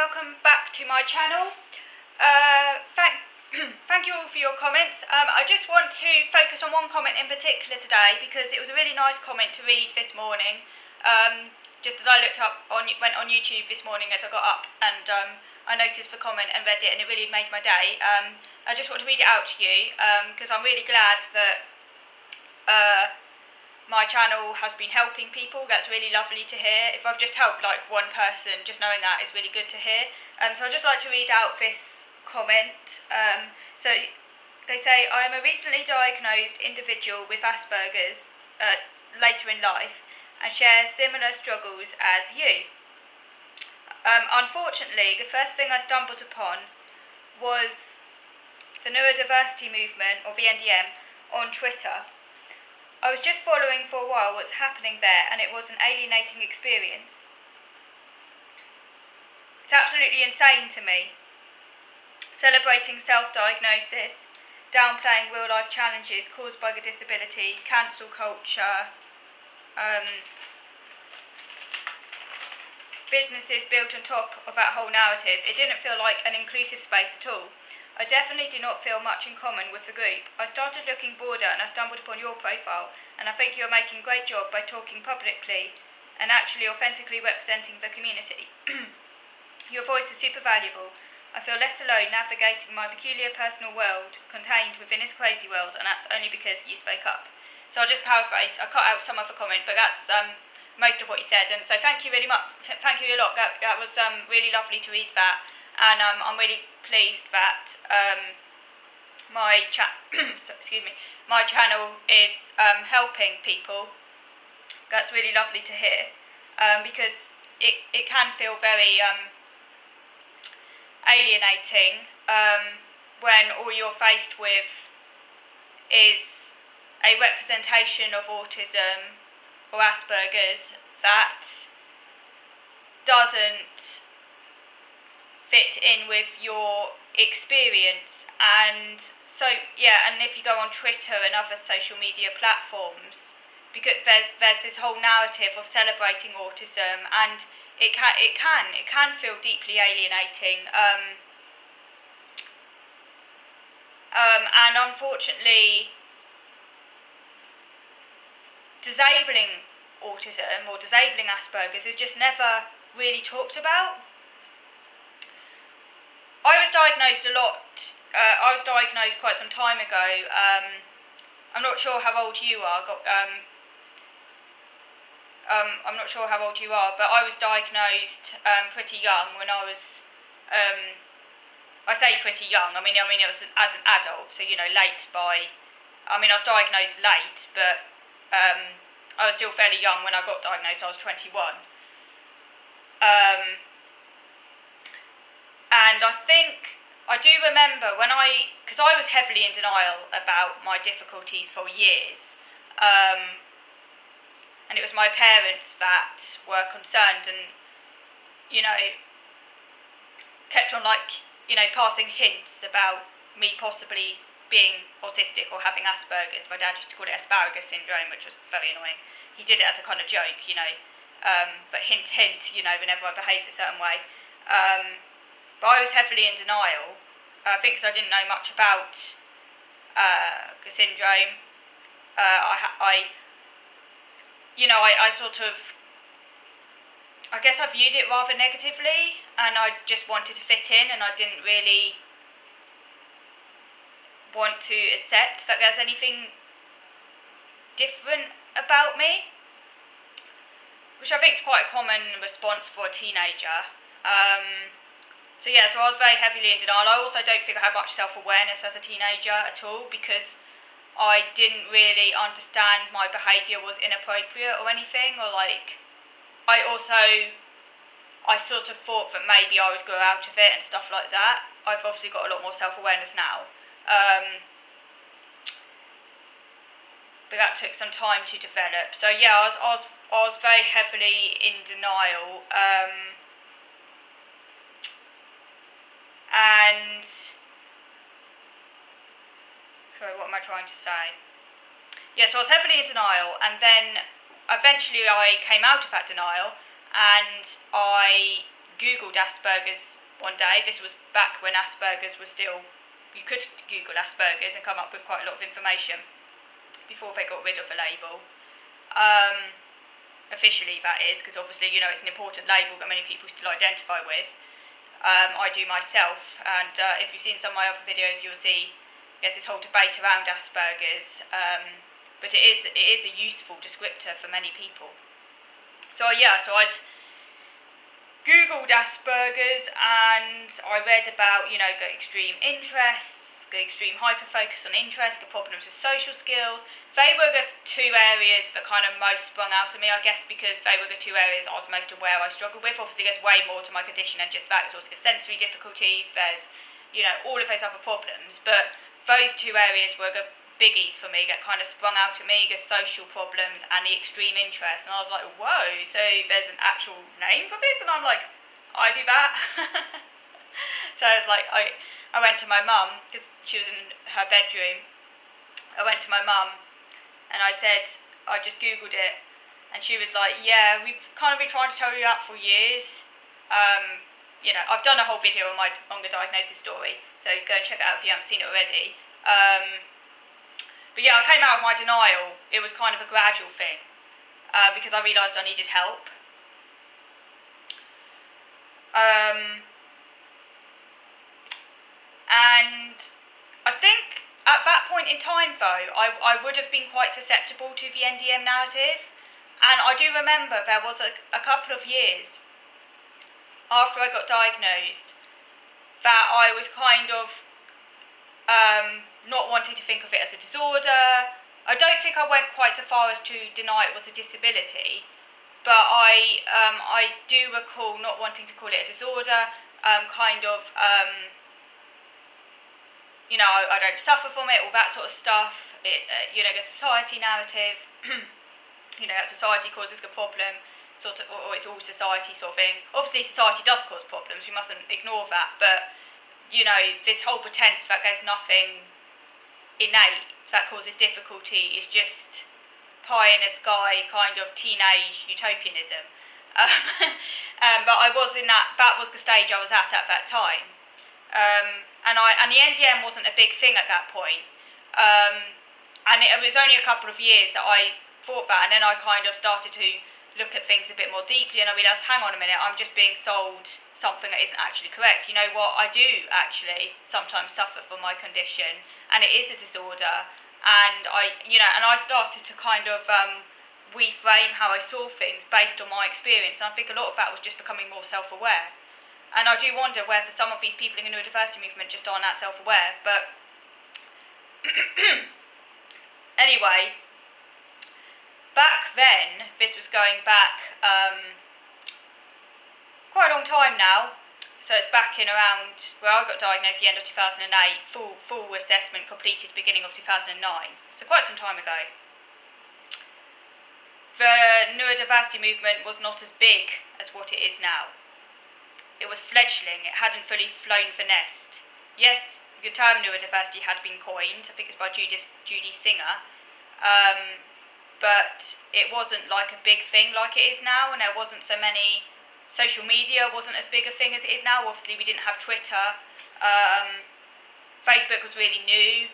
welcome back to my channel. Thank you all for your comments. I just want to focus on one comment in particular today because it was a really nice comment to read this morning. Just as I went on YouTube this morning as I got up, and I noticed the comment and read it, and it really made my day. I just want to read it out to you because I'm really glad that my channel has been helping people. That's really lovely to hear. If I've just helped like one person, just knowing that is really good to hear. So I'd just like to read out this comment. So they say, I am a recently diagnosed individual with Asperger's later in life and share similar struggles as you. Unfortunately, the first thing I stumbled upon was the neurodiversity movement, or the NDM, on Twitter. I was just following for a while what's happening there, and it was an alienating experience. It's absolutely insane to me. Celebrating self-diagnosis, downplaying real-life challenges caused by the disability, cancel culture, businesses built on top of that whole narrative. It didn't feel like an inclusive space at all. I definitely do not feel much in common with the group. I started looking broader and I stumbled upon your profile, and I think you're making a great job by talking publicly and actually authentically representing the community. Your voice is super valuable. I feel less alone navigating my peculiar personal world contained within this crazy world, and that's only because you spoke up. So I'll just paraphrase. I cut out some of the comment, but that's most of what you said. And so thank you really much. Thank you a lot. That was really lovely to read that. And I'm really pleased that my channel is helping people. That's really lovely to hear, because it can feel very alienating when all you're faced with is a representation of autism or Asperger's that doesn't fit in with your experience. And so and if you go on Twitter and other social media platforms, because there's this whole narrative of celebrating autism, and it can feel deeply alienating, and unfortunately disabling autism or disabling Asperger's is just never really talked about. I was diagnosed quite some time ago. I'm not sure how old you are. I'm not sure how old you are, but I was diagnosed pretty young when I was. I say pretty young. I mean it was as an adult, so late by. I was diagnosed late, but I was still fairly young when I got diagnosed. I was 21. And I think I do remember because I was heavily in denial about my difficulties for years, and it was my parents that were concerned and, kept on passing hints about me possibly being autistic or having Asperger's. My dad used to call it asparagus syndrome, which was very annoying. He did it as a kind of joke, but hint, whenever I behaved a certain way. But I was heavily in denial, I think because I didn't know much about the syndrome. I guess I viewed it rather negatively, and I just wanted to fit in, and I didn't really want to accept that there's anything different about me, which I think is quite a common response for a teenager. So I was very heavily in denial. I also don't think I had much self-awareness as a teenager at all, because I didn't really understand my behaviour was inappropriate or anything, or I sort of thought that maybe I would grow out of it and stuff like that. I've obviously got a lot more self-awareness now, but that took some time to develop. So I was very heavily in denial. And sorry, what am I trying to say? So I was heavily in denial, and then eventually I came out of that denial, and I Googled Asperger's one day. This was back when Asperger's was still, you could Google Asperger's and come up with quite a lot of information before they got rid of the label. Officially, that is, because obviously, it's an important label that many people still identify with. I do myself, and if you've seen some of my other videos, you'll see there's this whole debate around Asperger's, but it is a useful descriptor for many people. So I'd Googled Asperger's, and I read about, the extreme interests, the extreme hyper-focus on interest, the problems with social skills. They were the two areas that kind of most sprung out at me, I guess, because they were the two areas I was most aware I struggled with. Obviously, there's way more to my condition than just that. There's also the sensory difficulties, there's, all of those other problems. But those two areas were the biggies for me that kind of sprung out at me, the social problems and the extreme interest. And I was like, whoa, so there's an actual name for this? And I'm like, I do that. So I was like, I went to my mum, because she was in her bedroom. I went to my mum and I said, I just Googled it. And she was like, yeah, we've kind of been trying to tell you that for years. I've done a whole video on the diagnosis story, so go and check it out if you haven't seen it already. But yeah, I came out of my denial. It was kind of a gradual thing, because I realised I needed help. And I think at that point in time, though, I would have been quite susceptible to the NDM narrative. And I do remember there was a couple of years after I got diagnosed that I was kind of not wanting to think of it as a disorder. I don't think I went quite so far as to deny it was a disability, but I do recall not wanting to call it a disorder, I don't suffer from it, all that sort of stuff. The society narrative, that society causes the problem, sort of, or it's all society sort of thing. Obviously, society does cause problems, we mustn't ignore that, but this whole pretense that there's nothing innate that causes difficulty is just pie in the sky kind of teenage utopianism. But I was in that was the stage I was at that time. And the NDM wasn't a big thing at that point. And it was only a couple of years that I thought that, and then I kind of started to look at things a bit more deeply, and I realised, hang on a minute, I'm just being sold something that isn't actually correct. You know what, I do actually sometimes suffer from my condition, and it is a disorder, and I started to kind of reframe how I saw things based on my experience, and I think a lot of that was just becoming more self-aware. And I do wonder whether some of these people in the neurodiversity movement just aren't that self-aware, but anyway, back then, this was going back quite a long time now, so it's back in around, I got diagnosed at the end of 2008, full assessment completed beginning of 2009, so quite some time ago. The neurodiversity movement was not as big as what it is now. It was fledgling, it hadn't fully flown the nest. Yes, the term neurodiversity had been coined, I think it was by Judy Singer, but it wasn't like a big thing like it is now, and there wasn't so many, social media wasn't as big a thing as it is now. Obviously we didn't have Twitter, Facebook was really new,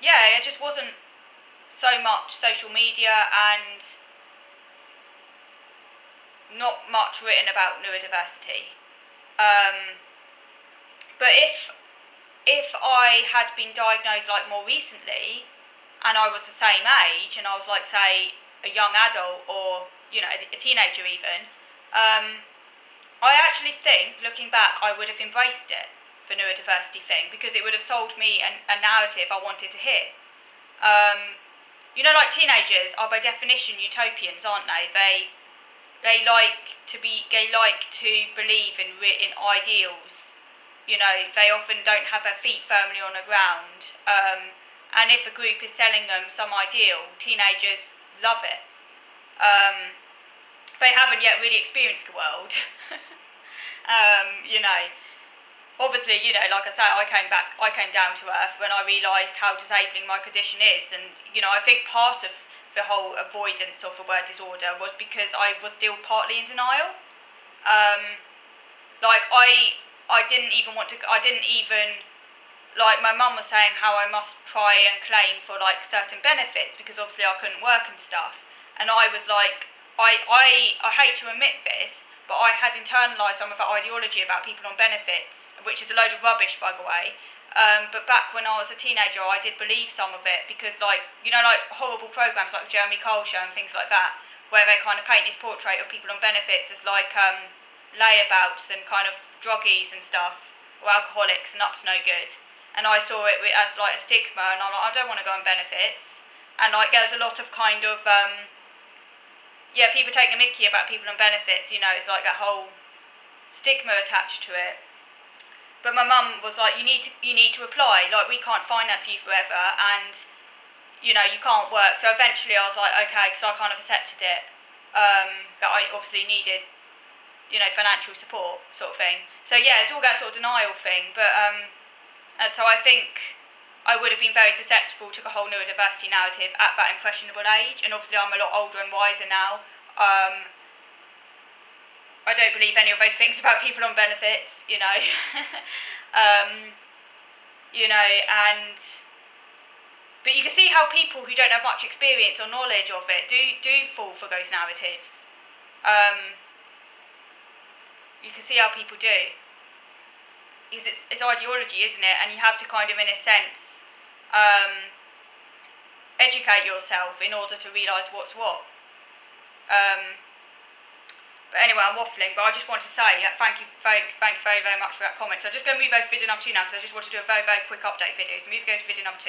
it just wasn't so much social media, and not much written about neurodiversity. But if I had been diagnosed like more recently, and I was the same age, and I was like, say, a young adult, or a teenager even, I actually think, looking back, I would have embraced it, the neurodiversity thing, because it would have sold me a narrative I wanted to hear. Like teenagers are by definition utopians, aren't they? They like to believe in ideals. They often don't have their feet firmly on the ground. And if a group is selling them some ideal, teenagers love it. They haven't yet really experienced the world. Obviously, like I say, I came down to earth when I realised how disabling my condition is, and I think part of the whole avoidance of the word disorder was because I was still partly in denial. Like I didn't even want to. I didn't even like my mum was saying how I must try and claim for like certain benefits because obviously I couldn't work and stuff. And I was like, I hate to admit this, but I had internalised some of that ideology about people on benefits, which is a load of rubbish, by the way. But back when I was a teenager, I did believe some of it because, like, you know, like horrible programs like Jeremy Kyle Show and things like that, where they kind of paint this portrait of people on benefits as like layabouts and kind of druggies and stuff, or alcoholics and up to no good. And I saw it as like a stigma, and I'm like, I don't want to go on benefits. And like, there's a lot of kind of people take the mickey about people on benefits. You know, it's like a whole stigma attached to it. But my mum was like, you need to apply. Like, we can't finance you forever, and you know, you can't work. So eventually, I was like, okay, because I kind of accepted it. That I obviously needed, you know, financial support, sort of thing. So yeah, it's all that sort of denial thing. But and so I think I would have been very susceptible to the whole neurodiversity narrative at that impressionable age, and obviously I'm a lot older and wiser now. I don't believe any of those things about people on benefits, you know. You know, but you can see how people who don't have much experience or knowledge of it do fall for those narratives. You can see how people do. Because it's ideology, isn't it? And you have to kind of, in a sense, educate yourself in order to realise what's what. But anyway, I'm waffling, but I just want to say thank you very, very much for that comment. So I'm just going to move over to video number 2 now, because I just want to do a very, very quick update video. So move go to video number 2.